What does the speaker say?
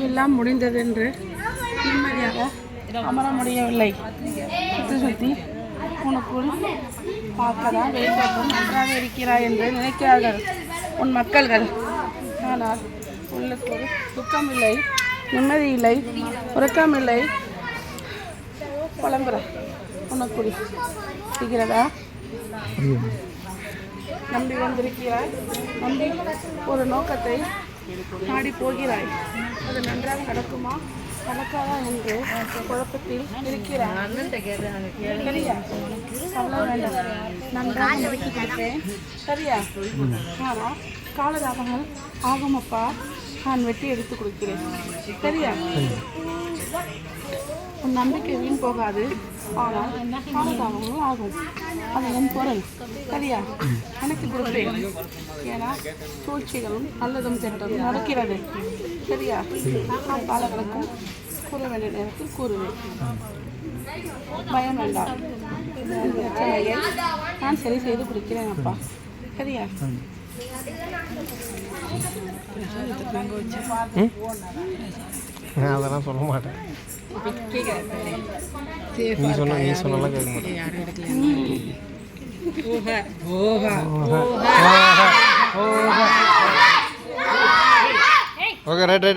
எல்லாம் முடிந்தது என்று நிம்மதியாக அமர முடியவில்லை. சுற்றி சுற்றி உனக்குள் பார்க்கதான் வெளித்தோற்றம் நன்றாக இருக்கிறாய் என்று நினைக்கிறார்கள் உன் மக்கள்கள். ஆனால் உள்ளுக்குள் துக்கமில்லை, நிம்மதி இல்லை, உறக்கமில்லை, புலம்புற உனக்குள் இருக்கிறதா? நம்பி வந்திருக்கிறாய், நம்பி ஒரு நோக்கத்தை நாடி போகிறாய். அது நன்றாக நடக்குமா நடக்காதா என்று குழப்பத்தில் இருக்கிறாய். சரியா? அவ்வளோ வேண்டாம், நன்றாக நடத்தி கொடுப்பேன். சரியா? ஆனால் காலதாபங்கள் ஆகுமப்பா, நான் வெட்டி எடுத்து கொடுக்கிறேன். சரியா? உன் நம்பிக்கை வீண் போகாது, ஆனால் காலதாபங்கள் ஆகும். அது என் பொருள். சரியா? எனக்கு கொடுப்பேன். ஏன்னா சூழ்ச்சிகளும் நல்லதும் கெட்டதும் நடக்கிறது. சரியா? நான் பாலகளுக்கும் கூற வேண்டிய நேரத்தில் கூறுவேன். பயம் வேண்டாம், பிரச்சனையை நான் சரி செய்து கொடுக்கிறேன் அப்பா. சரியா? அதெல்லாம் சொல்ல மாட்டேன். நீ சொன்னலாம் கேட்க மாட்டேன். Okay, right.